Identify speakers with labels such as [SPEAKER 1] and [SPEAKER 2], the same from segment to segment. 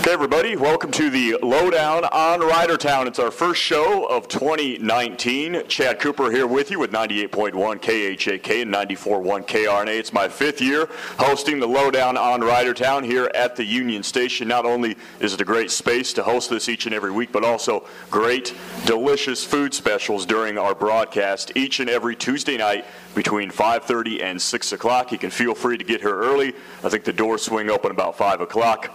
[SPEAKER 1] Hey everybody, welcome to the Lowdown on Ridertown. It's our first show of 2019. Chad Cooper here with you with 98.1 KHAK and 94.1 KRNA. It's my fifth year hosting the Lowdown on Ridertown here at the Union Station. Not only is it a great space to host this each and every week, but also great, delicious food specials during our broadcast each and every Tuesday night between 5:30 and 6 o'clock. You can feel free to get here early. I think the doors swing open about 5 o'clock.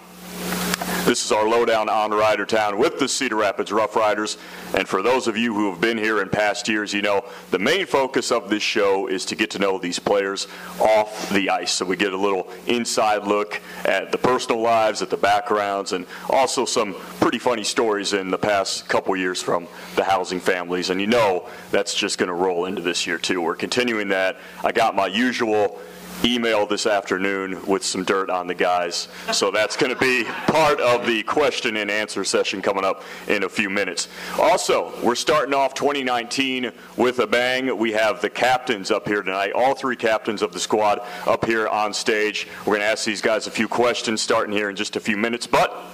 [SPEAKER 1] This is our Lowdown on Ridertown with the Cedar Rapids Rough Riders. And for those of you who have been here in past years, you know the main focus of this show is to get to know these players off the ice. So we get a little inside look at the personal lives, at the backgrounds, and also some pretty funny stories in the past couple years from the housing families. And you know that's just going to roll into this year too. We're continuing that. I got my usual email this afternoon with some dirt on the guys. So that's going to be part of the question and answer session coming up in a few minutes. Also, we're starting off 2019 with a bang. We have the captains up here tonight, all three captains of the squad up here on stage. We're going to ask these guys a few questions starting here in just a few minutes, but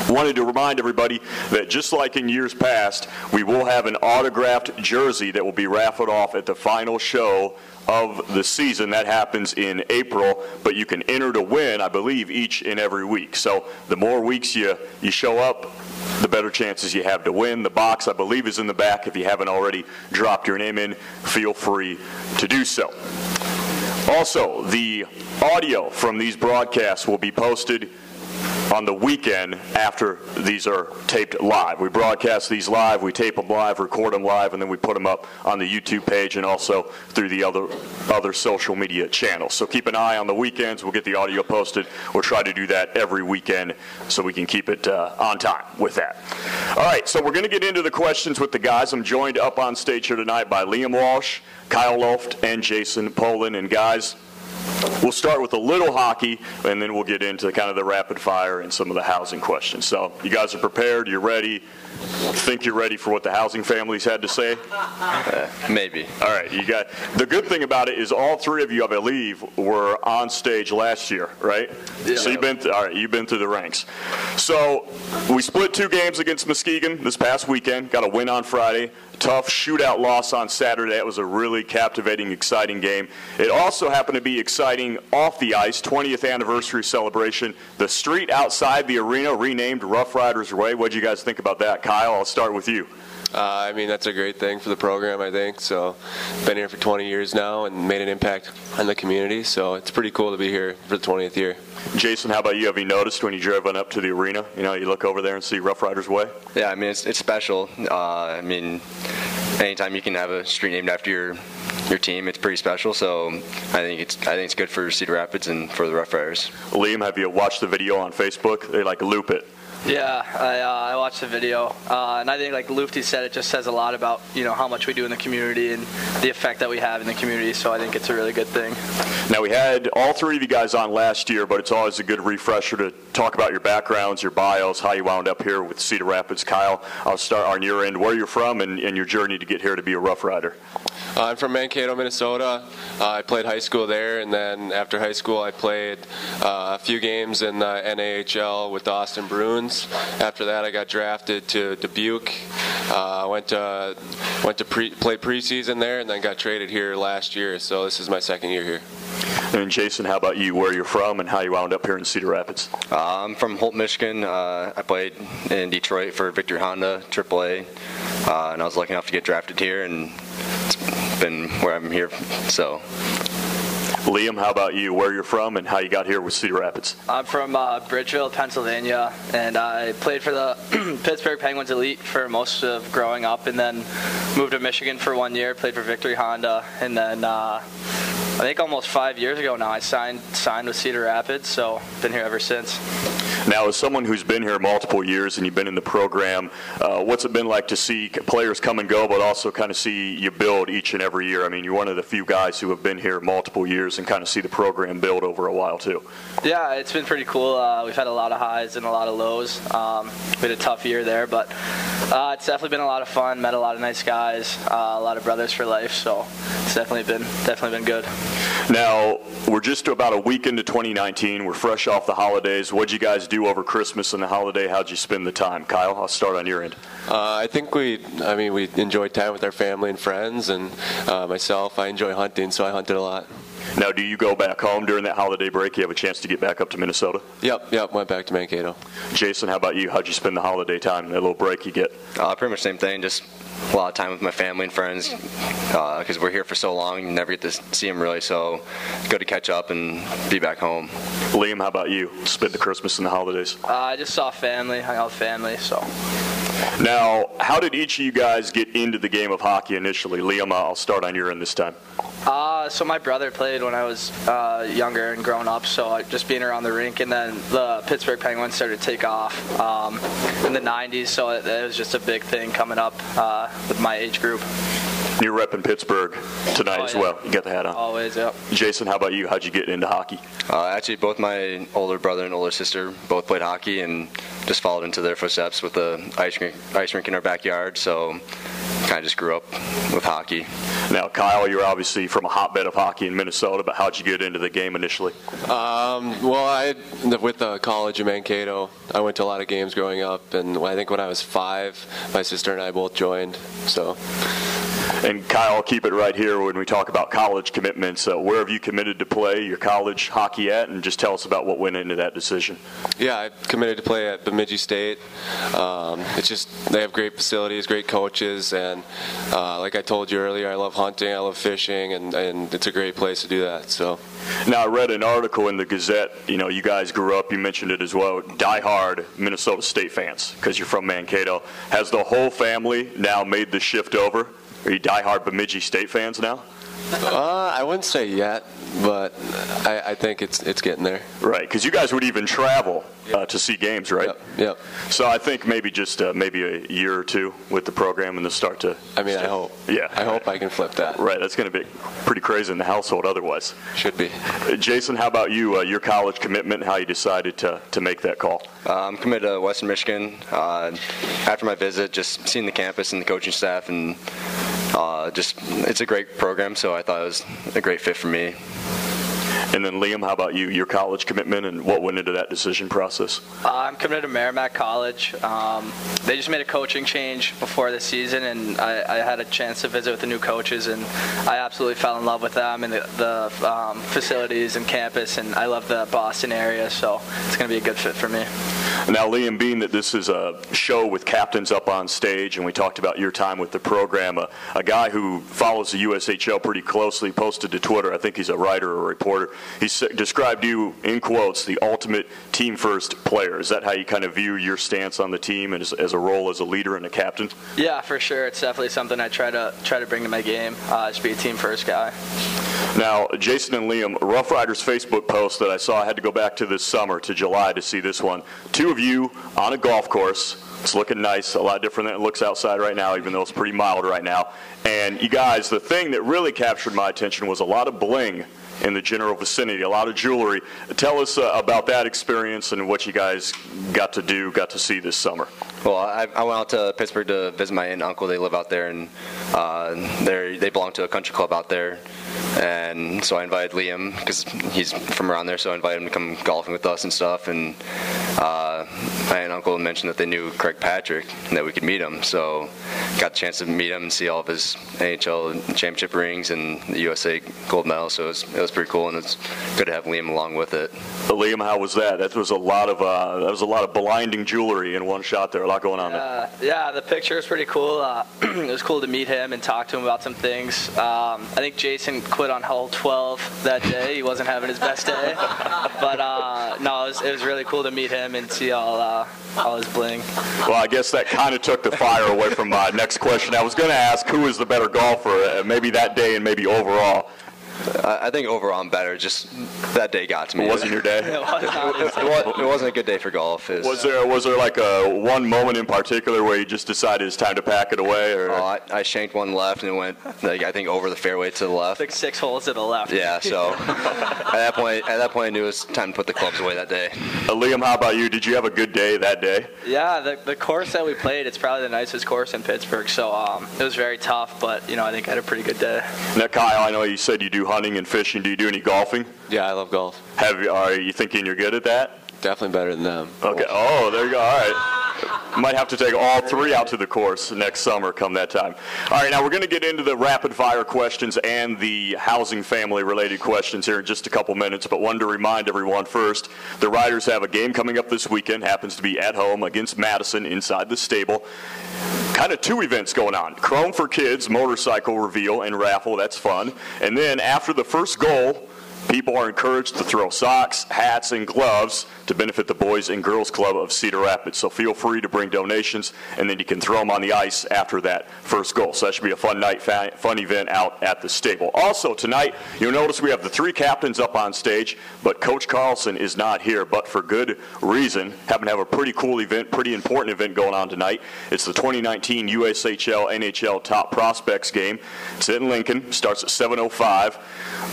[SPEAKER 1] wanted to remind everybody that just like in years past, we will have an autographed jersey that will be raffled off at the final show of the season. That happens in April, but you can enter to win, I believe, each and every week. So the more weeks you show up, the better chances you have to win. The box, I believe, is in the back. If you haven't already dropped your name in, feel free to do so. Also, the audio from these broadcasts will be posted on the weekend after these are taped live. We broadcast these live, we tape them live, record them live, and then we put them up on the YouTube page and also through the other social media channels. So keep an eye on the weekends. We'll get the audio posted. We'll try to do that every weekend so we can keep it on time with that. All right, so we're going to get into the questions with the guys. I'm joined up on stage here tonight by Liam Walsh, Kyle Looft, and Jason Polin. And guys, we'll start with a little hockey, and then we'll get into kind of the rapid fire and some of the housing questions. So you guys are prepared? You're ready? Think you're ready for what the housing families had to say?
[SPEAKER 2] Maybe.
[SPEAKER 1] All right. You got. The good thing about it is all three of you, I believe, were on stage last year, right?
[SPEAKER 2] Yeah.
[SPEAKER 1] So you've been through the ranks. So we split 2 games against Muskegon this past weekend. Got a win on Friday. Tough shootout loss on Saturday. It was a really captivating, exciting game. It also happened to be exciting off the ice, 20th anniversary celebration. The street outside the arena renamed Rough Riders Way. What did you guys think about that? Kyle, I'll start with you.
[SPEAKER 2] I mean, that's a great thing for the program, I think. So, been here for 20 years now and made an impact on the community. So, it's pretty cool to be here for the 20th year.
[SPEAKER 1] Jason, how about you? Have you noticed when you drove on up to the arena, you know, you look over there and see Rough Riders Way?
[SPEAKER 3] Yeah, I mean, it's special. I mean, anytime you can have a street named after your team, it's pretty special. So I think it's good for Cedar Rapids and for the Rough Riders.
[SPEAKER 1] Liam, have you watched the video on Facebook? They like loop it.
[SPEAKER 4] Yeah, I watched the video, and I think, like Lufty said, it just says a lot about, you know, how much we do in the community and the effect that we have in the community, so I think it's a really good thing.
[SPEAKER 1] Now, we had all three of you guys on last year, but it's always a good refresher to talk about your backgrounds, your bios, how you wound up here with Cedar Rapids. Kyle, I'll start on your end, where you're from and your journey to get here to be a Rough Rider.
[SPEAKER 2] I'm from Mankato, Minnesota. I played high school there, and then after high school I played a few games in the NAHL with the Austin Bruins. After that, I got drafted to Dubuque. Went to play preseason there, and then got traded here last year. So this is my second year here.
[SPEAKER 1] And Jason, how about you? Where you're from and how you wound up here in Cedar Rapids?
[SPEAKER 3] I'm from Holt, Michigan. I played in Detroit for Victory Honda AAA, and I was lucky enough to get drafted here, and it's been where I'm here. So.
[SPEAKER 1] Liam, how about you? Where you're from and how you got here with Cedar Rapids?
[SPEAKER 4] I'm from Bridgeville, Pennsylvania, and I played for the Pittsburgh Penguins Elite for most of growing up, and then moved to Michigan for 1 year, played for Victory Honda, and then I think almost 5 years ago now I signed with Cedar Rapids, so been here ever since.
[SPEAKER 1] Now, as someone who's been here multiple years and you've been in the program, what's it been like to see players come and go, but also kind of see you build each and every year? I mean, you're one of the few guys who have been here multiple years and kind of see the program build over a while, too.
[SPEAKER 4] Yeah, it's been pretty cool. We've had a lot of highs and a lot of lows. We had a tough year there, but it's definitely been a lot of fun. Met a lot of nice guys, a lot of brothers for life, so it's definitely been good.
[SPEAKER 1] Now, we're just about a week into 2019. We're fresh off the holidays. What'd you guys do over Christmas and the holiday? How'd you spend the time? Kyle, I'll start on your end.
[SPEAKER 2] I think we enjoyed time with our family and friends, and myself, I enjoy hunting, so I hunted a lot.
[SPEAKER 1] Now, do you go back home during that holiday break? You have a chance to get back up to Minnesota?
[SPEAKER 2] Yep, went back to Mankato.
[SPEAKER 1] Jason, how about you? How'd you spend the holiday time, that little break you get?
[SPEAKER 3] Pretty much same thing, just a lot of time with my family and friends because we're here for so long, you never get to see them really, so good to catch up and be back home.
[SPEAKER 1] Liam, how about you? Spend the Christmas and the holidays?
[SPEAKER 4] I just saw family, hung out with family, so.
[SPEAKER 1] Now, how did each of you guys get into the game of hockey initially? Liam, I'll start on your end this time.
[SPEAKER 4] So my brother played when I was younger and growing up, so just being around the rink, and then the Pittsburgh Penguins started to take off in the 90s, so it was just a big thing coming up with my age group.
[SPEAKER 1] You're repping Pittsburgh tonight as well. You got the hat on.
[SPEAKER 4] Always, yep.
[SPEAKER 1] Jason, how about you? How'd you get into hockey?
[SPEAKER 3] Actually, both my older brother and older sister both played hockey and just followed into their footsteps with the ice rink in our backyard, so kind of just grew up with hockey.
[SPEAKER 1] Now, Kyle, you're obviously from a hotbed of hockey in Minnesota, but how'd you get into the game initially?
[SPEAKER 2] With the college in Mankato, I went to a lot of games growing up, and I think when I was 5, my sister and I both joined, so.
[SPEAKER 1] And Kyle, I'll keep it right here when we talk about college commitments. Where have you committed to play your college hockey at? And just tell us about what went into that decision.
[SPEAKER 2] Yeah, I committed to play at Bemidji State. It's just they have great facilities, great coaches, and like I told you earlier, I love hunting, I love fishing, and it's a great place to do that. So.
[SPEAKER 1] Now, I read an article in the Gazette. You guys grew up, you mentioned it as well, diehard Minnesota State fans because you're from Mankato. Has the whole family now made the shift over? Are you diehard Bemidji State fans now?
[SPEAKER 2] I wouldn't say yet, but I think it's getting there.
[SPEAKER 1] Right, because you guys would even travel to see games, right?
[SPEAKER 2] Yep.
[SPEAKER 1] So I think maybe just maybe a year or two with the program and then start to.
[SPEAKER 2] I hope.
[SPEAKER 1] Yeah.
[SPEAKER 2] I hope I can flip that.
[SPEAKER 1] Right, that's going to be pretty crazy in the household otherwise.
[SPEAKER 2] Should be.
[SPEAKER 1] Jason, how about you? Your college commitment, how you decided to make that call?
[SPEAKER 3] I'm committed to Western Michigan. After my visit, just seeing the campus and the coaching staff, and it's a great program, so I thought it was a great fit for me.
[SPEAKER 1] And then Liam, how about you? Your college commitment and what went into that decision process?
[SPEAKER 4] I'm committed to Merrimack College. They just made a coaching change before the season, and I had a chance to visit with the new coaches, and I absolutely fell in love with them and the facilities and campus, and I love the Boston area, so it's going to be a good fit for me.
[SPEAKER 1] Now, Liam, being that this is a show with captains up on stage, and we talked about your time with the program, a guy who follows the USHL pretty closely posted to Twitter, I think he's a writer or a reporter, he described you, in quotes, the ultimate team-first player. Is that how you kind of view your stance on the team and as a role as a leader and a captain?
[SPEAKER 4] Yeah, for sure. It's definitely something I try to bring to my game, just be a team-first guy.
[SPEAKER 1] Now, Jason and Liam, Rough Riders Facebook post that I saw, I had to go back to this summer, to July, to see this one. Two of you on a golf course. It's looking nice, a lot different than it looks outside right now, even though it's pretty mild right now. And you guys, the thing that really captured my attention was a lot of bling in the general vicinity, a lot of jewelry. Tell us about that experience and what you guys got to see this summer.
[SPEAKER 3] Well, I went out to Pittsburgh to visit my aunt and uncle. They live out there, and they belong to a country club out there. And so I invited Liam, because he's from around there, so I invited him to come golfing with us and stuff. And my aunt and uncle mentioned that they knew Craig Patrick and that we could meet him. So got the chance to meet him and see all of his NHL championship rings and the USA gold medal. So it was pretty cool, and it's good to have Liam along with it.
[SPEAKER 1] Liam, how was that? That was a lot of blinding jewelry in one shot there. A lot going on there.
[SPEAKER 4] Yeah, the picture was pretty cool. It was cool to meet him and talk to him about some things. I think Jason quit on hole 12 that day. He wasn't having his best day, but no, it was really cool to meet him and see all his bling.
[SPEAKER 1] Well, I guess that kind of took the fire away from my next question. I was going to ask who is the better golfer, maybe that day and maybe overall.
[SPEAKER 3] I think overall I'm better. Just that day got to me.
[SPEAKER 1] It wasn't your day?
[SPEAKER 3] It wasn't a good day for golf.
[SPEAKER 1] Was there like one moment in particular where you just decided it's time to pack it away? Or?
[SPEAKER 3] I shanked one left and it went, I think, over the fairway to the left.
[SPEAKER 4] Like 6 holes to the left.
[SPEAKER 3] Yeah, so at that point I knew it was time to put the clubs away that day.
[SPEAKER 1] Liam, how about you? Did you have a good day that day?
[SPEAKER 4] Yeah, the course that we played, it's probably the nicest course in Pittsburgh, so it was very tough, but I think I had a pretty good day.
[SPEAKER 1] Now, Kyle, I know you said you do hunting and fishing. Do you do any golfing?
[SPEAKER 2] Yeah, I love golf.
[SPEAKER 1] Are you thinking you're good at that?
[SPEAKER 2] Definitely better than them.
[SPEAKER 1] Okay. Oh, there you go. All right. Might have to take all three out to the course next summer come that time. All right, now we're going to get into the rapid-fire questions and the housing family-related questions here in just a couple minutes, but wanted to remind everyone first, the Riders have a game coming up this weekend, happens to be at home against Madison inside the stable. Kind of two events going on. Chrome for Kids, motorcycle reveal and raffle, that's fun. And then after the first goal, people are encouraged to throw socks, hats, and gloves to benefit the Boys and Girls Club of Cedar Rapids. So feel free to bring donations, and then you can throw them on the ice after that first goal. So that should be a fun night, fun event out at the stable. Also, tonight, you'll notice we have the three captains up on stage, but Coach Carlson is not here, but for good reason. Happen to have a pretty cool event, pretty important event going on tonight. It's the 2019 USHL NHL Top Prospects game. It's in Lincoln, starts at 7:05.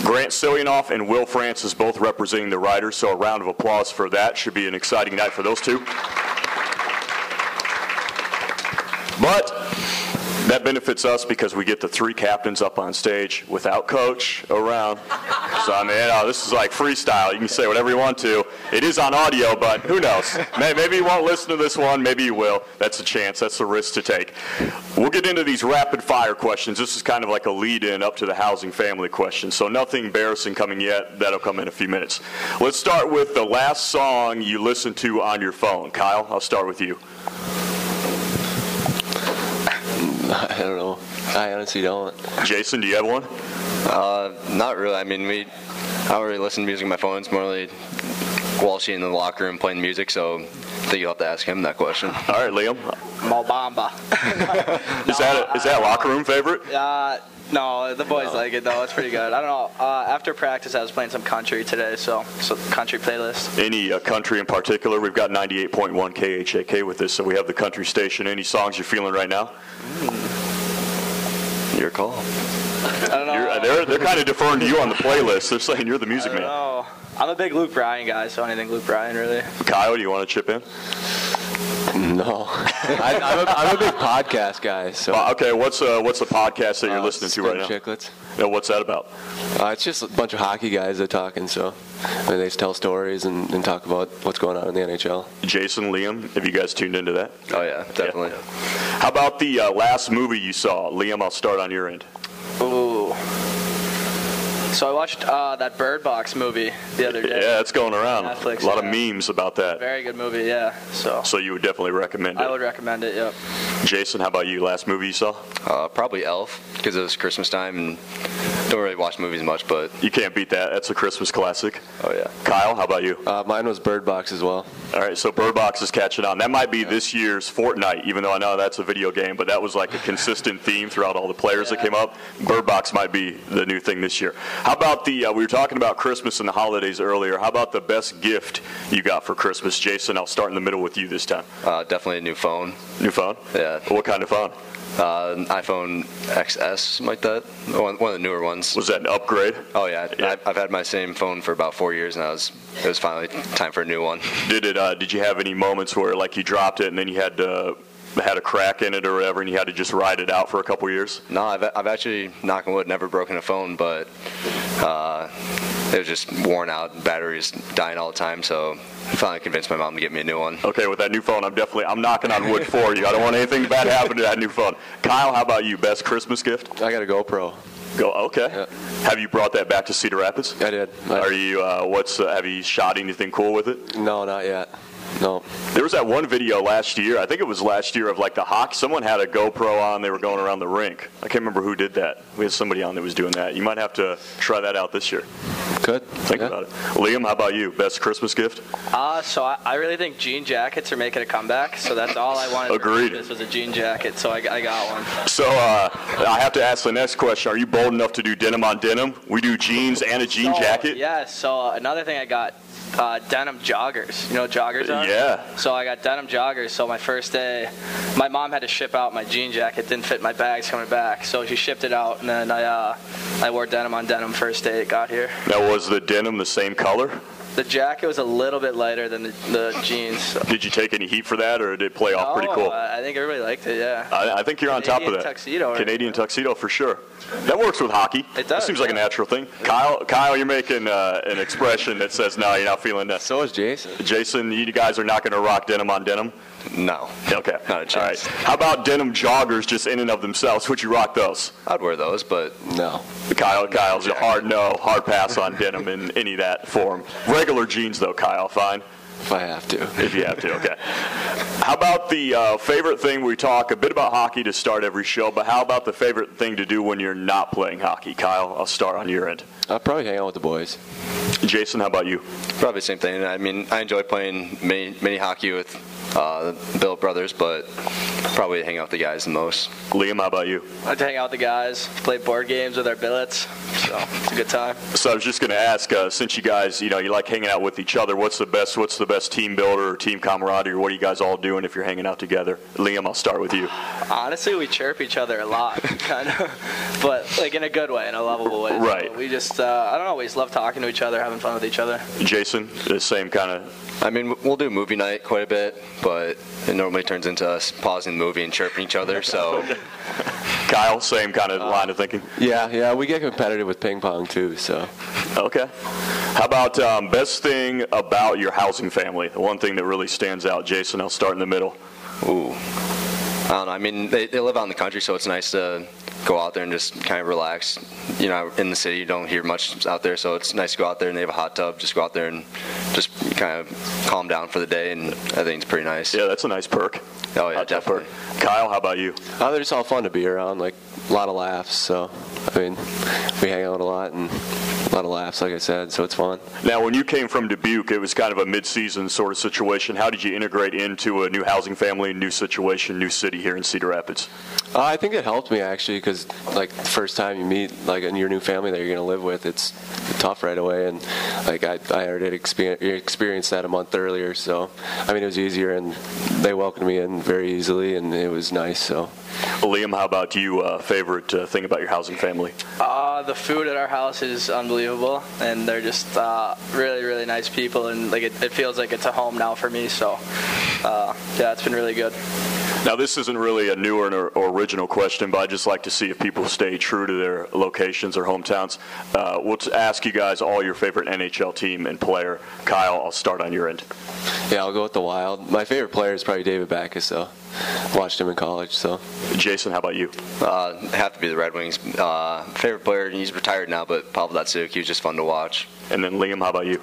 [SPEAKER 1] Grant Silianoff and Will Francis both representing the Riders, so a round of applause for that. Should be an exciting night for those two. But that benefits us because we get the three captains up on stage without Coach around. So, I mean, this is like freestyle. You can say whatever you want to. It is on audio, but who knows? Maybe you won't listen to this one. Maybe you will. That's a chance. That's the risk to take. We'll get into these rapid-fire questions. This is kind of like a lead-in up to the housing family questions. So nothing embarrassing coming yet. That'll come in a few minutes. Let's start with the last song you listened to on your phone. Kyle, I'll start with you.
[SPEAKER 2] I don't know. I honestly don't.
[SPEAKER 1] Jason, do you have one?
[SPEAKER 3] Not really. I mean, I don't really listen to music on my phone. It's more like Walshy in the locker room playing music, so I think you'll have to ask him that question.
[SPEAKER 1] All right, Liam.
[SPEAKER 4] Mo Bamba.
[SPEAKER 1] Is that a locker room favorite?
[SPEAKER 4] No, the boys like it, though. It's pretty good. I don't know. After practice, I was playing some country today, so country playlist. Any
[SPEAKER 1] country in particular? We've got 98.1 KHAK with this, so we have the country station. Any songs you're feeling right now?
[SPEAKER 3] Your call.
[SPEAKER 4] I don't know.
[SPEAKER 1] They're kind of deferring to you on the playlist. They're saying you're the music man.
[SPEAKER 4] No, I'm a big Luke Bryan guy, so anything Luke Bryan, really.
[SPEAKER 1] Kyle, do you want to chip in?
[SPEAKER 2] No. I'm a big podcast guy. So.
[SPEAKER 1] Okay, what's the podcast that you're listening to right now?
[SPEAKER 2] Chicklets.
[SPEAKER 1] No, what's that about?
[SPEAKER 2] It's just a bunch of hockey guys that talking, so they tell stories and talk about what's going on in the NHL.
[SPEAKER 1] Jason, Liam, have you guys tuned into that?
[SPEAKER 3] Oh, yeah, definitely.
[SPEAKER 1] Yeah. How about the last movie you saw? Liam, I'll start on your end.
[SPEAKER 4] Ooh. So I watched that Bird Box movie the other day.
[SPEAKER 1] Yeah, it's going around.
[SPEAKER 4] Netflix,
[SPEAKER 1] a lot of memes about that.
[SPEAKER 4] Very good movie, yeah. So
[SPEAKER 1] you would definitely recommend it?
[SPEAKER 4] I would recommend it, yep.
[SPEAKER 1] Jason, how about you? Last movie you saw?
[SPEAKER 3] Probably Elf, because it was Christmas time, and don't really watch movies much, but...
[SPEAKER 1] You can't beat that. That's a Christmas classic.
[SPEAKER 3] Oh, yeah.
[SPEAKER 1] Kyle, how about you?
[SPEAKER 2] Mine was Bird Box as well.
[SPEAKER 1] All right, so Bird Box is catching on. That might be this year's Fortnite, even though I know that's a video game, but that was like a consistent theme throughout all the players that came up. Bird Box might be the new thing this year. How about we were talking about Christmas and the holidays earlier. How about the best gift you got for Christmas? Jason, I'll start in the middle with you this time.
[SPEAKER 3] Definitely a new phone.
[SPEAKER 1] New phone?
[SPEAKER 3] Yeah.
[SPEAKER 1] What kind of phone?
[SPEAKER 3] iPhone XS, something like that. One of the newer ones.
[SPEAKER 1] Was that an upgrade?
[SPEAKER 3] Oh, yeah. I've had my same phone for about 4 years, and it was finally time for a new one.
[SPEAKER 1] Did you have any moments where, like, you dropped it and then you had a crack in it or whatever, and you had to just ride it out for a couple years?
[SPEAKER 3] No, I've actually, knock on wood, never broken a phone, but it was just worn out, batteries dying all the time, so I finally convinced my mom to get me a new one.
[SPEAKER 1] Okay, with that new phone, I'm knocking on wood for you. I don't want anything bad to happen to that new phone. Kyle, how about you? Best Christmas gift?
[SPEAKER 2] I got a GoPro.
[SPEAKER 1] Okay.
[SPEAKER 2] Yeah.
[SPEAKER 1] Have you brought that back to Cedar Rapids?
[SPEAKER 2] I did.
[SPEAKER 1] Are you? Have you shot anything cool with it?
[SPEAKER 2] No, not yet. No.
[SPEAKER 1] There was that one video last year, I think it was last year, of like the hockey. Someone had a GoPro on, they were going around the rink. I can't remember who did that. We had somebody on that was doing that. You might have to try that out this year.
[SPEAKER 2] Good.
[SPEAKER 1] Think about it. Liam, how about you? Best Christmas gift?
[SPEAKER 4] So I really think jean jackets are making a comeback, so that's all I wanted.
[SPEAKER 1] Agreed.
[SPEAKER 4] This was a jean jacket, so I got one.
[SPEAKER 1] So I have to ask the next question. Are you bold enough to do denim on denim? We do jeans and a jean jacket?
[SPEAKER 4] Yeah, so another thing I got, denim joggers. You know what joggers are?
[SPEAKER 1] Yeah.
[SPEAKER 4] So I got denim joggers. So my first day, my mom had to ship out my jean jacket. Didn't fit my bags coming back, so she shipped it out, and then I wore denim on denim first day it got here.
[SPEAKER 1] Now, was the denim the same color?
[SPEAKER 4] The jacket was a little bit lighter than the jeans. So.
[SPEAKER 1] Did you take any heat for that, or did it play off pretty cool?
[SPEAKER 4] I think everybody liked it, yeah.
[SPEAKER 1] I think you're on top of that.
[SPEAKER 4] Tuxedo,
[SPEAKER 1] Canadian tuxedo for sure. That works with hockey.
[SPEAKER 4] It does.
[SPEAKER 1] It seems like a natural thing. Kyle, you're making an expression that says, no, you're not feeling that.
[SPEAKER 2] So is Jason.
[SPEAKER 1] Jason, you guys are not going to rock denim on denim?
[SPEAKER 3] No.
[SPEAKER 1] Okay.
[SPEAKER 3] Not a chance.
[SPEAKER 1] All right. How about denim joggers just in and of themselves? Would you rock those?
[SPEAKER 3] I'd wear those, but
[SPEAKER 2] no.
[SPEAKER 1] Kyle's a hard no, hard pass on denim in any of that form. Regular jeans, though, Kyle, fine?
[SPEAKER 2] If I have to.
[SPEAKER 1] If you have to, okay. How about the favorite thing? We talk a bit about hockey to start every show, but how about the favorite thing to do when you're not playing hockey? Kyle, I'll start on your end.
[SPEAKER 2] I'll probably hang out with the boys.
[SPEAKER 1] Jason, how about you?
[SPEAKER 3] probably the same thing. I mean, I enjoy playing mini hockey with the Bill brothers, but probably hang out with the guys the most.
[SPEAKER 1] Liam, how about you?
[SPEAKER 4] I like to hang out with the guys, play board games with our billets, so it's a good time.
[SPEAKER 1] So I was just going to ask, since you guys, you like hanging out with each other, what's the best team builder or team camaraderie, or what are you guys all doing if you're hanging out together? Liam, I'll start with you.
[SPEAKER 4] Honestly, we chirp each other a lot, kind of, but like in a good way, in a lovable way.
[SPEAKER 1] Right.
[SPEAKER 4] So we just, I don't know, we just love talking to each other, having fun with each other.
[SPEAKER 1] Jason, the same kind of.
[SPEAKER 3] I mean, we'll do movie night quite a bit, but it normally turns into us pausing the movie and chirping each other. So,
[SPEAKER 1] Kyle, same kind of line of thinking.
[SPEAKER 2] Yeah, we get competitive with ping pong too. So,
[SPEAKER 1] okay. How about best thing about your housing family? The one thing that really stands out. Jason, I'll start in the middle.
[SPEAKER 3] ooh, I don't know. I mean, they live out in the country, so it's nice to go out there and just kind of relax. You know, in the city, you don't hear much out there, so it's nice to go out there and they have a hot tub. Just go out there and just kind of calm down for the day, and I think it's pretty nice.
[SPEAKER 1] Yeah, that's a nice perk.
[SPEAKER 3] Oh, yeah, definitely.
[SPEAKER 1] Kyle, how about you?
[SPEAKER 2] they're just all fun to be around, like a lot of laughs. So, I mean, we hang out a lot and a lot of laughs, like I said, so it's fun.
[SPEAKER 1] Now, when you came from Dubuque, it was kind of a mid-season sort of situation. How did you integrate into a new housing family, new situation, new city here in Cedar Rapids?
[SPEAKER 2] I think it helped me, actually, because, like, the first time you meet, like, your new family that you're going to live with, it's tough right away. And, like, I already experienced that a month earlier. So, I mean, it was easier, and they welcomed me in very easily, and it was nice. So,
[SPEAKER 1] Liam, how about you? Favorite thing about your housing family?
[SPEAKER 4] The food at our house is unbelievable, and they're just really, really nice people, and like it feels like it's a home now for me. So, yeah, it's been really good.
[SPEAKER 1] Now, this isn't really a new or original question, but I'd just like to see if people stay true to their locations or hometowns. We'll ask you guys all your favorite NHL team and player. Kyle, I'll start on your end.
[SPEAKER 2] yeah, I'll go with the Wild. My favorite player is probably David Backes, though. Watched him in college, so.
[SPEAKER 1] Jason, how about you?
[SPEAKER 3] Have to be the Red Wings. Favorite player, he's retired now, but Pavel Datsyuk, he was just fun to watch.
[SPEAKER 1] And then Liam, how about you?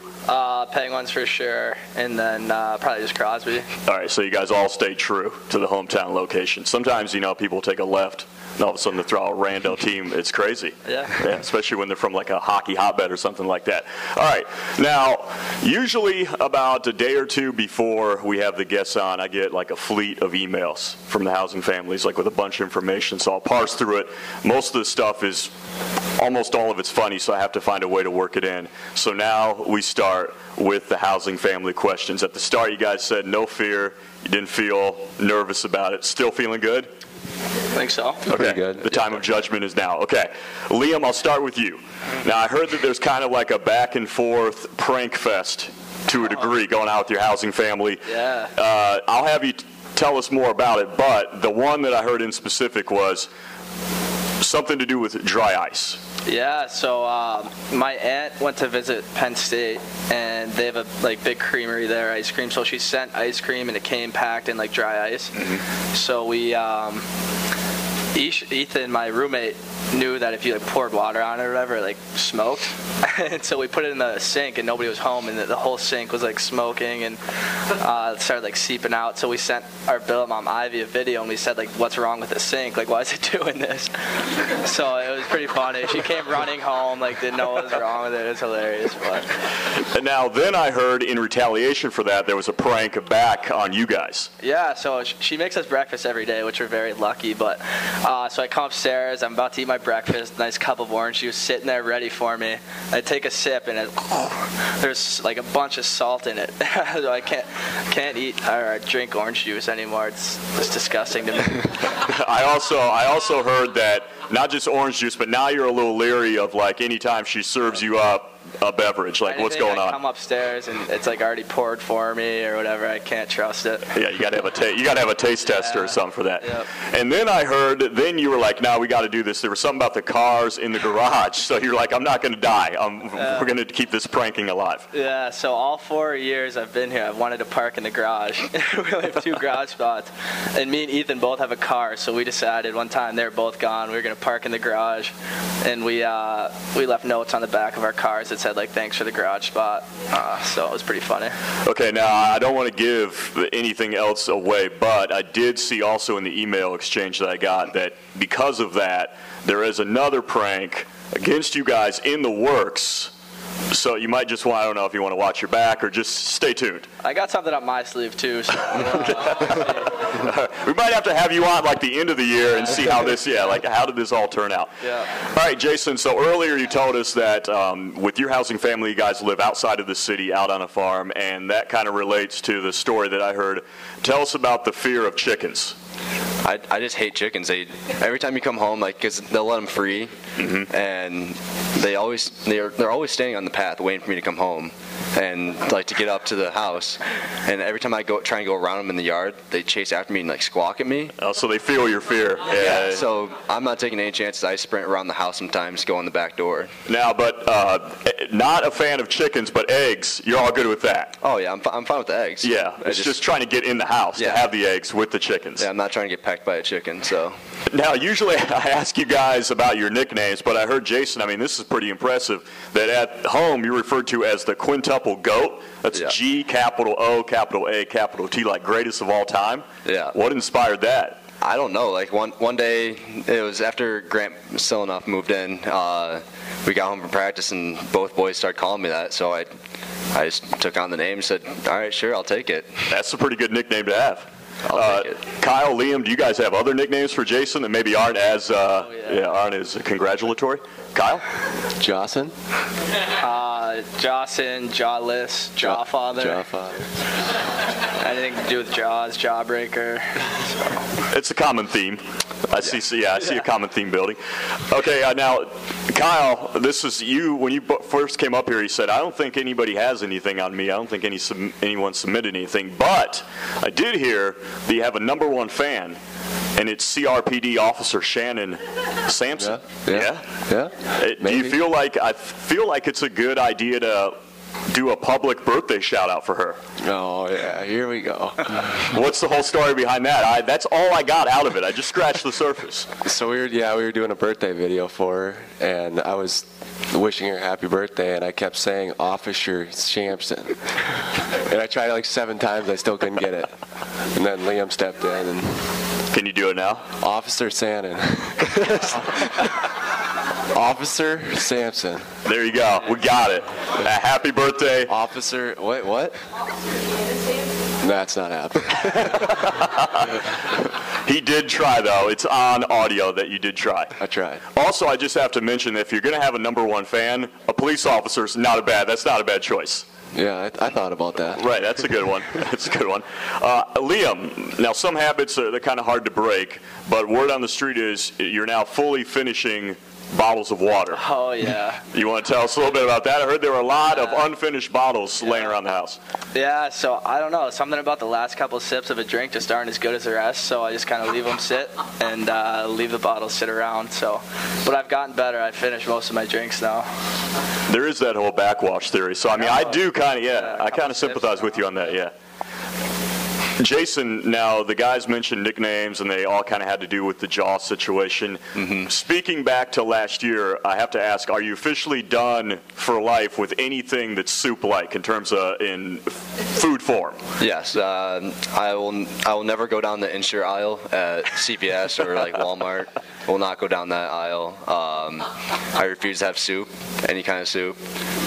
[SPEAKER 4] Penguins for sure, and then probably just Crosby.
[SPEAKER 1] All right, so you guys all stay true to the hometown location. Sometimes, people take a left, and all of a sudden they throw a rando team. It's crazy.
[SPEAKER 4] Yeah,
[SPEAKER 1] especially when they're from like a hockey hotbed or something like that. All right, now, usually about a day or two before we have the guests on, I get like a fleet of emails from the housing families, like with a bunch of information. So I'll parse through it. Most of the stuff is, almost all of it's funny, so I have to find a way to work it in. So now we start with the housing family questions. At the start, you guys said no fear. You didn't feel nervous about it. Still feeling good?
[SPEAKER 4] I think so.
[SPEAKER 1] Okay.
[SPEAKER 2] Pretty good.
[SPEAKER 1] The time of judgment is now. Okay. Liam, I'll start with you. Now, I heard that there's kind of like a back and forth prank fest to a degree going out with your housing family.
[SPEAKER 4] Yeah.
[SPEAKER 1] I'll have you tell us more about it, but the one that I heard in specific was something to do with dry ice.
[SPEAKER 4] Yeah, so my aunt went to visit Penn State, and they have a big creamery there, ice cream. So she sent ice cream, and it came packed in dry ice. Mm-hmm. So we, Ethan, my roommate, knew that if you poured water on it or whatever, it smoked. And so we put it in the sink, and nobody was home, and the whole sink was smoking, and it started seeping out. So we sent our billet mom Ivy a video, and we said what's wrong with the sink? Why is it doing this? So it was pretty funny. She came running home, didn't know what was wrong with it. It was hilarious. But.
[SPEAKER 1] And now then I heard in retaliation for that there was a prank back on you guys.
[SPEAKER 4] Yeah, so she makes us breakfast every day, which we're very lucky. But so I come upstairs, I'm about to eat my breakfast, nice cup of orange juice sitting there ready for me. I take a sip, and there's a bunch of salt in it. So I can't eat or drink orange juice anymore. It's disgusting to me.
[SPEAKER 1] I also heard that not just orange juice, but now you're a little leery of anytime she serves you up a beverage? Like, what's going on?
[SPEAKER 4] I come upstairs and it's like already poured for me or whatever. I can't trust it.
[SPEAKER 1] Yeah, you got to have a taste tester or something for that.
[SPEAKER 4] Yep.
[SPEAKER 1] And then I heard, then you were like, no, we got to do this. There was something about the cars in the garage. So you're like, I'm not going to die. We're going to keep this pranking alive.
[SPEAKER 4] Yeah, so all 4 years I've been here, I've wanted to park in the garage. We only have 2 garage spots. And me and Ethan both have a car, so we decided one time they were both gone. We were going to park in the garage. And we left notes on the back of our cars that said, like, thanks for the garage spot. So it was pretty funny.
[SPEAKER 1] Okay, now I don't want to give anything else away, but I did see also in the email exchange that I got that because of that, there is another prank against you guys in the works. So you might just want, I don't know if you want to watch your back or just stay tuned.
[SPEAKER 4] I got something up my sleeve, too. So
[SPEAKER 1] we might have to have you on like the end of the year and see how this, how did this all turn out?
[SPEAKER 4] Yeah.
[SPEAKER 1] All right, Jason, so earlier you told us that with your housing family, you guys live outside of the city, out on a farm, and that kind of relates to the story that I heard. Tell us about the fear of chickens.
[SPEAKER 3] I just hate chickens. Every time you come home, like, 'cause they'll let them free, and they're always standing on the path waiting for me to come home, and like to get up to the house. And every time I try and go around them in the yard, they chase after me and like squawk at me.
[SPEAKER 1] Oh, so they feel your fear.
[SPEAKER 3] Yeah. So I'm not taking any chances. I sprint around the house sometimes, go in the back door.
[SPEAKER 1] Now, but not a fan of chickens, but eggs. You're all good with that.
[SPEAKER 3] Oh yeah, I'm fine with the eggs.
[SPEAKER 1] Yeah, it's just trying to get in the house to have the eggs with the chickens.
[SPEAKER 3] Yeah, I'm not trying to get pecked by a chicken. So.
[SPEAKER 1] Now, usually I ask you guys about your nicknames, but I heard Jason, I mean, this is pretty impressive, that at home you're referred to as the quintuple GOAT. That's G, capital O, capital A, capital T, like greatest of all time.
[SPEAKER 3] Yeah.
[SPEAKER 1] What inspired that?
[SPEAKER 3] I don't know. Like one day, it was after Grant Silenoff moved in. We got home from practice, and both boys started calling me that. So I just took on the name and said, all right, sure, I'll take it.
[SPEAKER 1] That's a pretty good nickname to have.
[SPEAKER 3] I'll take it.
[SPEAKER 1] Kyle, Liam, do you guys have other nicknames for Jason that maybe aren't as congratulatory? Kyle?
[SPEAKER 2] Jocelyn?
[SPEAKER 4] Jawson, Jawless, Jawfather.
[SPEAKER 2] Jawfather.
[SPEAKER 4] Anything to do with Jaws, Jawbreaker.
[SPEAKER 1] It's a common theme. I see a common theme building. Okay, now, Kyle, this is you. When you first came up here, you said, I don't think anybody has anything on me. I don't think anyone submitted anything. But I did hear that you have a #1 fan, and it's CRPD Officer Shannon Sampson.
[SPEAKER 2] Yeah.
[SPEAKER 1] Do you feel like, I feel like it's a good idea to do a public birthday shout out for her?
[SPEAKER 2] Oh yeah, here we go.
[SPEAKER 1] What's the whole story behind that? That's all I got out of it. I just scratched the surface.
[SPEAKER 2] So we were doing a birthday video for her, and I was wishing her happy birthday, and I kept saying Officer Sampson, and I tried like 7 times. I still couldn't get it, and then Liam stepped in and.
[SPEAKER 1] Can you do it now?
[SPEAKER 2] Officer Sannon. Officer Sampson.
[SPEAKER 1] There you go. We got it. Happy birthday.
[SPEAKER 2] Officer, what? That's not happening.
[SPEAKER 1] He did try, though. It's on audio that you did try.
[SPEAKER 2] I tried.
[SPEAKER 1] Also, I just have to mention that if you're going to have a #1 fan, a police officer's that's not a bad choice.
[SPEAKER 2] Yeah, I thought about that.
[SPEAKER 1] Right, that's a good one. That's a good one. Liam, now some habits they're kind of hard to break, but word on the street is you're now fully finishing bottles of water.
[SPEAKER 4] Oh, yeah.
[SPEAKER 1] You want to tell us a little bit about that? I heard there were a lot of unfinished bottles laying around the house.
[SPEAKER 4] Yeah, so I don't know. Something about the last couple sips of a drink just aren't as good as the rest, so I just kind of leave them sit and leave the bottles sit around. But I've gotten better. I finished most of my drinks now.
[SPEAKER 1] There is that whole backwash theory. So, I mean, I do kind of, I kind of sympathize with you on that, yeah. Jason, now the guys mentioned nicknames, and they all kind of had to do with the jaw situation. Mm-hmm. Speaking back to last year, I have to ask, are you officially done for life with anything that's soup-like in terms of in food form?
[SPEAKER 3] Yes, I will never go down the insure aisle at CVS or like Walmart. I will not go down that aisle. I refuse to have soup, any kind of soup.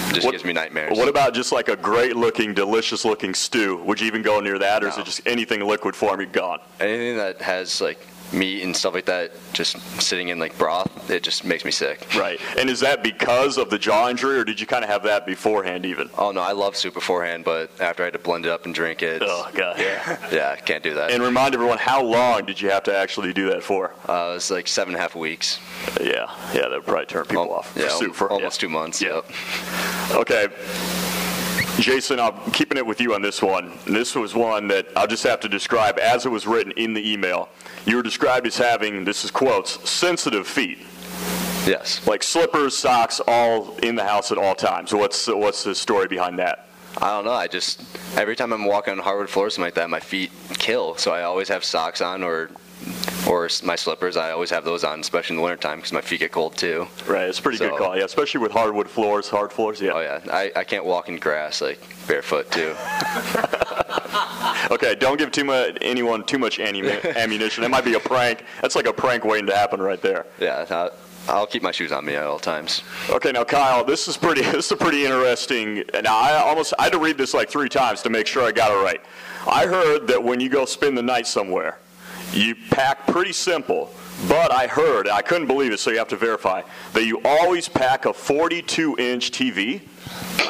[SPEAKER 3] It just gives me nightmares.
[SPEAKER 1] What about just like a great-looking, delicious-looking stew? Would you even go near that, or is it just anything liquid form you're gone?
[SPEAKER 3] Anything that has like meat and stuff like that, just sitting in like broth, it just makes me sick.
[SPEAKER 1] Right. And is that because of the jaw injury, or did you kind of have that beforehand even?
[SPEAKER 3] Oh no, I love soup beforehand, but after I had to blend it up and drink it.
[SPEAKER 1] Oh God.
[SPEAKER 3] Yeah, I can't do that.
[SPEAKER 1] And remind everyone, how long did you have to actually do that for?
[SPEAKER 3] It was like 7.5 weeks.
[SPEAKER 1] Yeah, that would probably turn people off.
[SPEAKER 3] Yeah,
[SPEAKER 1] Soup for
[SPEAKER 3] almost 2 months.
[SPEAKER 1] Yeah.
[SPEAKER 3] Yep.
[SPEAKER 1] Okay. Jason, I'm keeping it with you on this one. This was one that I'll just have to describe as it was written in the email. You were described as having, this is quotes, sensitive feet.
[SPEAKER 3] Yes.
[SPEAKER 1] Like slippers, socks, all in the house at all times. So what's the story behind that?
[SPEAKER 3] I don't know. Every time I'm walking on hardwood floors, something like that, my feet kill. So I always have socks on or my slippers. I always have those on, especially in the wintertime because my feet get cold too.
[SPEAKER 1] Right, it's a pretty good call. Yeah, especially with hardwood floors, hard floors. Yeah.
[SPEAKER 3] Oh yeah, I can't walk in grass like barefoot too.
[SPEAKER 1] Okay, don't give anyone too much ammunition. That might be a prank. That's like a prank waiting to happen right there.
[SPEAKER 3] Yeah, I'll keep my shoes on me at all times.
[SPEAKER 1] Okay, now Kyle, this is a pretty interesting. Now I had to read this like 3 times to make sure I got it right. I heard that when you go spend the night somewhere, you pack pretty simple, but I heard, I couldn't believe it, so you have to verify, that you always pack a 42-inch TV?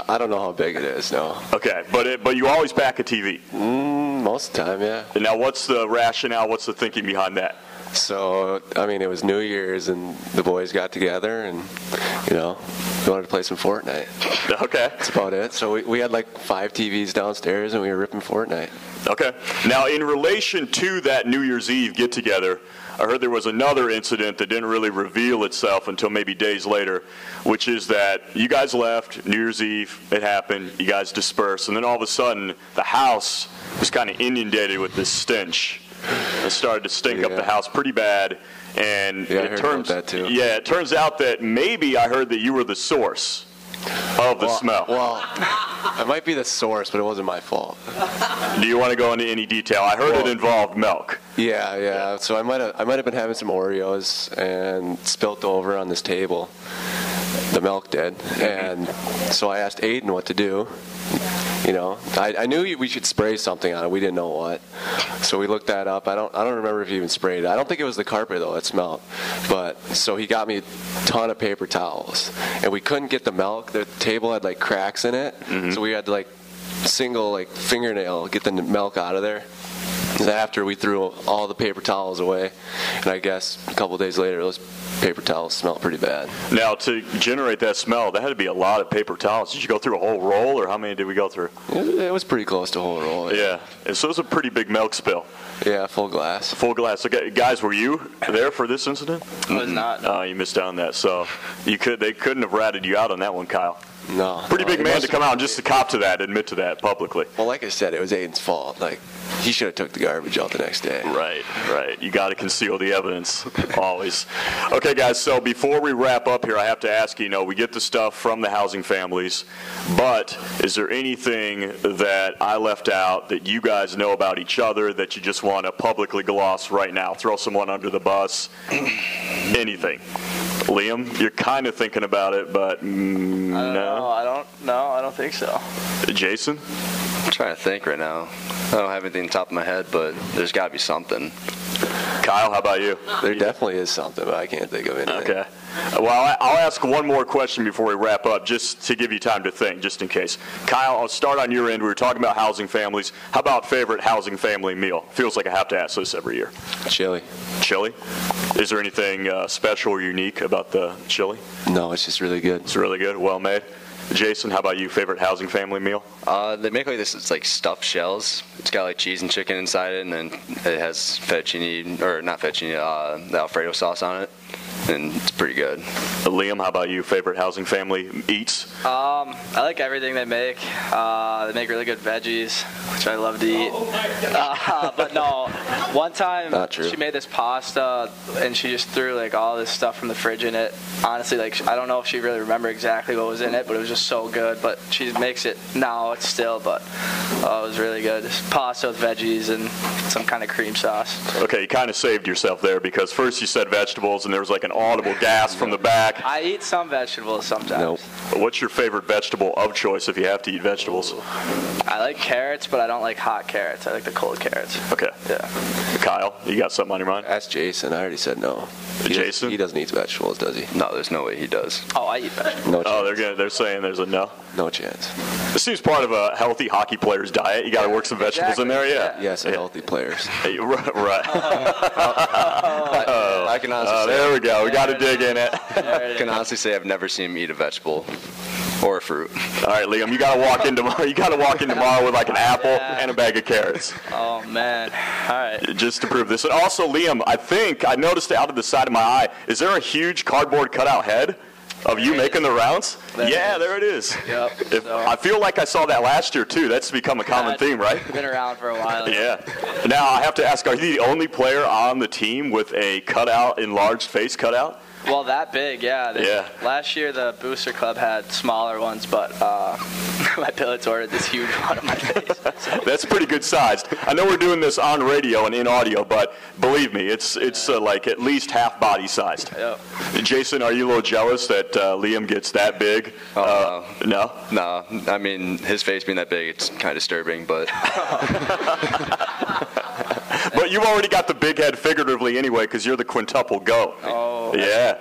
[SPEAKER 2] I don't know how big it is, no.
[SPEAKER 1] Okay, but you always pack a TV?
[SPEAKER 2] Most of the time, yeah.
[SPEAKER 1] And now what's the rationale, what's the thinking behind that?
[SPEAKER 2] So, I mean, it was New Year's, and the boys got together, and, we wanted to play some Fortnite.
[SPEAKER 1] Okay.
[SPEAKER 2] That's about it. So we had like 5 TVs downstairs, and we were ripping Fortnite.
[SPEAKER 1] Okay. Now, in relation to that New Year's Eve get-together, I heard there was another incident that didn't really reveal itself until maybe days later, which is that you guys left, New Year's Eve, it happened, you guys dispersed, and then all of a sudden, the house was kind of inundated with this stench. It started to stink up the house pretty bad, and it turns out that maybe I heard that you were the source of the smell.
[SPEAKER 2] Well, I might be the source, but it wasn't my fault.
[SPEAKER 1] Do you want to go into any detail? I heard it involved milk.
[SPEAKER 2] Yeah. So I might have been having some Oreos and spilt over on this table. The milk did, and so I asked Aiden what to do. I knew we should spray something on it. We didn't know what, so we looked that up. I don't remember if he even sprayed it. I don't think it was the carpet though that smelled. But so he got me a ton of paper towels, and we couldn't get the milk. The table had like cracks in it, so we had to like single fingernail get the milk out of there. After we threw all the paper towels away, and I guess a couple of days later, those paper towels smelled pretty bad.
[SPEAKER 1] Now, to generate that smell, that had to be a lot of paper towels. Did you go through a whole roll, or how many did we go through?
[SPEAKER 2] It was pretty close to a whole roll.
[SPEAKER 1] Yeah. And so it was a pretty big milk spill.
[SPEAKER 2] Yeah, full glass.
[SPEAKER 1] Full glass. Okay, guys, were you there for this incident?
[SPEAKER 4] I was not. No.
[SPEAKER 1] Oh, you missed out on that. So they couldn't have ratted you out on that one, Kyle.
[SPEAKER 2] No.
[SPEAKER 1] Pretty big man to come out and just to cop to that, admit to that publicly.
[SPEAKER 2] Well, like I said, it was Aiden's fault. He should have took the garbage out the next day.
[SPEAKER 1] Right. You got to conceal the evidence, always. Okay, guys, so before we wrap up here, I have to ask you, we get the stuff from the housing families, but is there anything that I left out that you guys know about each other that you just want to publicly gloss right now? Throw someone under the bus? Anything? Liam, you're kind of thinking about it, but no.
[SPEAKER 4] I don't think so.
[SPEAKER 1] Jason?
[SPEAKER 3] I'm trying to think right now. I don't have anything on top of my head, but there's got to be something.
[SPEAKER 1] Kyle, how about you?
[SPEAKER 2] There definitely is something, but I can't think of anything.
[SPEAKER 1] Okay. Well, I'll ask one more question before we wrap up, just to give you time to think, just in case. Kyle, I'll start on your end. We were talking about housing families. How about favorite housing family meal? Feels like I have to ask this every year.
[SPEAKER 2] Chili.
[SPEAKER 1] Chili? Is there anything special or unique about the chili?
[SPEAKER 2] No, it's just really good.
[SPEAKER 1] It's really good, well made. Jason, how about you? Favorite housing family meal?
[SPEAKER 3] They make like this. It's like stuffed shells. It's got like cheese and chicken inside it, and then it has fettuccine, or not fettuccine, the Alfredo sauce on it, and it's pretty good.
[SPEAKER 1] Liam, how about you? Favorite housing family eats?
[SPEAKER 4] I like everything they make. They make really good veggies, which I love to eat. But no, one time she made this pasta, and she just threw like all this stuff from the fridge in it. Honestly, I don't know if she really remembered exactly what was in it, but it was just so good. But she makes it now, it's still, but it was really good. Just pasta with veggies and some kind of cream sauce.
[SPEAKER 1] Okay, you kind of saved yourself there, because first you said vegetables, and there was like an audible gasp from the back.
[SPEAKER 4] I eat some vegetables sometimes.
[SPEAKER 2] Nope.
[SPEAKER 1] What's your favorite vegetable of choice if you have to eat vegetables?
[SPEAKER 4] I like carrots, but I don't like hot carrots. I like the cold carrots.
[SPEAKER 1] Okay.
[SPEAKER 4] Yeah.
[SPEAKER 1] Kyle, you got something on your mind?
[SPEAKER 2] Ask Jason. I already said no.
[SPEAKER 1] Jason?
[SPEAKER 2] He doesn't eat vegetables, does he?
[SPEAKER 3] No, there's no way he does.
[SPEAKER 4] Oh, I eat vegetables.
[SPEAKER 2] No
[SPEAKER 1] Oh,
[SPEAKER 2] chance.
[SPEAKER 1] they're saying there's a no.
[SPEAKER 2] No chance.
[SPEAKER 1] This seems part of a healthy hockey player's diet. You got to work some vegetables in there, yeah.
[SPEAKER 2] Yes, healthy players.
[SPEAKER 1] Hey, right.
[SPEAKER 3] I can honestly say,
[SPEAKER 1] There we go. We got to dig in it.
[SPEAKER 3] I can honestly say I've never seen him eat a vegetable or a fruit.
[SPEAKER 1] All right, Liam, you got to walk in tomorrow. You got to walk in tomorrow with like an apple and a bag of carrots.
[SPEAKER 4] Oh, man. All right.
[SPEAKER 1] Just to prove this. And also, Liam, I think I noticed out of the side of my eye, is there a huge cardboard cutout head of you making the rounds? Yeah, there it is.
[SPEAKER 4] Yep.
[SPEAKER 1] I feel like I saw that last year, too. That's become a common theme, right?
[SPEAKER 4] Been around for a while.
[SPEAKER 1] Yeah. Now, I have to ask, are you the only player on the team with a cutout, enlarged face cutout?
[SPEAKER 4] Well, that big, yeah.
[SPEAKER 1] Yeah.
[SPEAKER 4] Last year, the Booster Club had smaller ones, but my Billets ordered this huge one on my face.
[SPEAKER 1] That's pretty good sized. I know we're doing this on radio and in audio, but believe me, it's like at least half body sized.
[SPEAKER 4] Yep.
[SPEAKER 1] Jason, are you a little jealous that Liam gets that big? No?
[SPEAKER 3] No, I mean, his face being that big, it's kind of disturbing, but
[SPEAKER 1] But you've already got the big head figuratively anyway because you're the quintuple go.
[SPEAKER 4] Oh.
[SPEAKER 1] Yeah.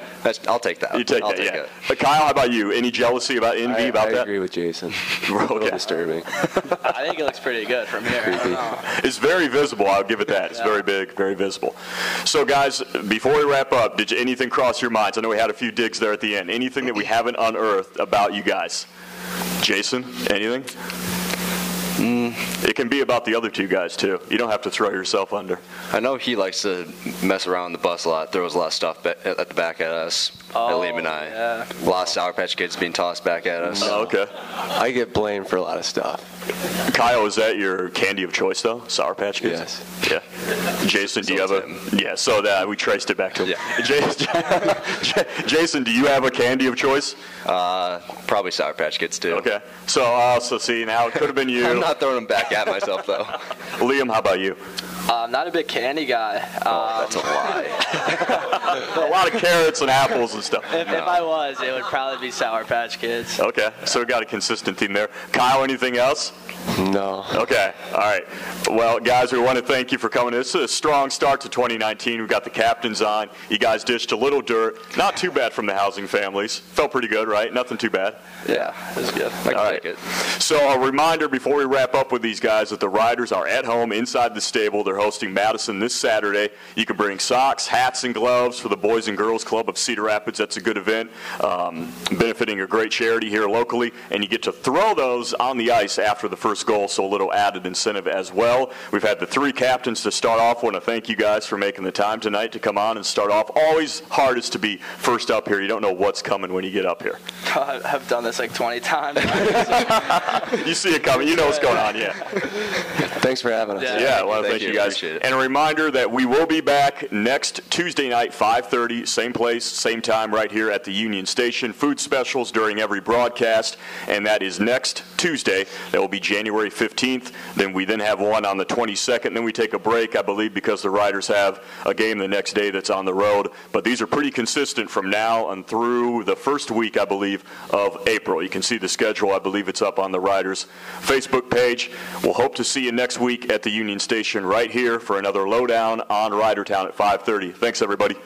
[SPEAKER 3] I'll take that.
[SPEAKER 1] You take
[SPEAKER 3] I'll
[SPEAKER 1] that,
[SPEAKER 3] take
[SPEAKER 1] yeah.
[SPEAKER 3] it.
[SPEAKER 1] But Kyle, how about you? Any jealousy about envy about
[SPEAKER 2] I
[SPEAKER 1] that?
[SPEAKER 2] agree with Jason. A little
[SPEAKER 1] Okay.
[SPEAKER 2] disturbing.
[SPEAKER 4] I think it looks pretty good from here. I don't know.
[SPEAKER 1] It's very visible. I'll give it that. It's very big, very visible. So, guys, before we wrap up, did anything cross your minds? I know we had a few digs there at the end. Anything that we haven't unearthed about you guys? Jason, anything? It can be about the other two guys, too. You don't have to throw yourself under.
[SPEAKER 3] I know he likes to mess around the bus a lot, throws a lot of stuff at the back at us, at Liam and I.
[SPEAKER 4] Yeah.
[SPEAKER 3] A lot of Sour Patch Kids being tossed back at us.
[SPEAKER 1] Oh, okay.
[SPEAKER 2] I get blamed for a lot of stuff.
[SPEAKER 1] Kyle, is that your candy of choice, though? Sour Patch Kids?
[SPEAKER 2] Yes.
[SPEAKER 1] Yeah. Jason, do you have
[SPEAKER 3] it's
[SPEAKER 1] a...
[SPEAKER 3] him.
[SPEAKER 1] Yeah, so that we traced it back to him.
[SPEAKER 3] Yeah.
[SPEAKER 1] Jason, do you have a candy of choice?
[SPEAKER 3] Probably Sour Patch Kids, too.
[SPEAKER 1] Okay. So see, now it could have been you.
[SPEAKER 3] I'm not throwing them back at myself, though.
[SPEAKER 1] Liam, how about you?
[SPEAKER 4] I'm not a big candy guy.
[SPEAKER 3] That's a lie.
[SPEAKER 1] A lot of carrots and apples and stuff.
[SPEAKER 4] If I was, it would probably be Sour Patch Kids.
[SPEAKER 1] Okay, so we got a consistent theme there. Kyle, anything else?
[SPEAKER 2] No.
[SPEAKER 1] Okay, all right. Well, guys, we want to thank you for coming. This is a strong start to 2019. We've got the captains on. You guys dished a little dirt. Not too bad from the housing families. Felt pretty good, right? Nothing too bad.
[SPEAKER 4] Yeah, it was good.
[SPEAKER 3] I can take it.
[SPEAKER 1] So a reminder before we wrap up with these guys that the Riders are at home inside the stable. They're hosting Madison this Saturday. You can bring socks, hats, and gloves for the Boys and Girls Club of Cedar Rapids. That's a good event, benefiting a great charity here locally. And you get to throw those on the ice after the first goal, so a little added incentive as well. We've had the three captains to start off. I want to thank you guys for making the time tonight to come on and start off. Always hardest to be first up here. You don't know what's coming when you get up here.
[SPEAKER 4] I've done this like 20 times.
[SPEAKER 1] You see it coming. You know what's going on, yeah.
[SPEAKER 2] Thanks for having us.
[SPEAKER 1] Yeah, I want to thank you guys.
[SPEAKER 3] Appreciate it.
[SPEAKER 1] And a reminder that we will be back next Tuesday night, 5:30, same place, same time, right here at the Union Station. Food specials during every broadcast, and that is next Tuesday. That will be January 15th. Then we have one on the 22nd. Then we take a break, I believe, because the Riders have a game the next day that's on the road. But these are pretty consistent from now and through the first week, I believe, of April. You can see the schedule. I believe it's up on the Riders Facebook page. We'll hope to see you next week at the Union Station right here for another Lowdown on Ridertown at 5:30. Thanks, everybody.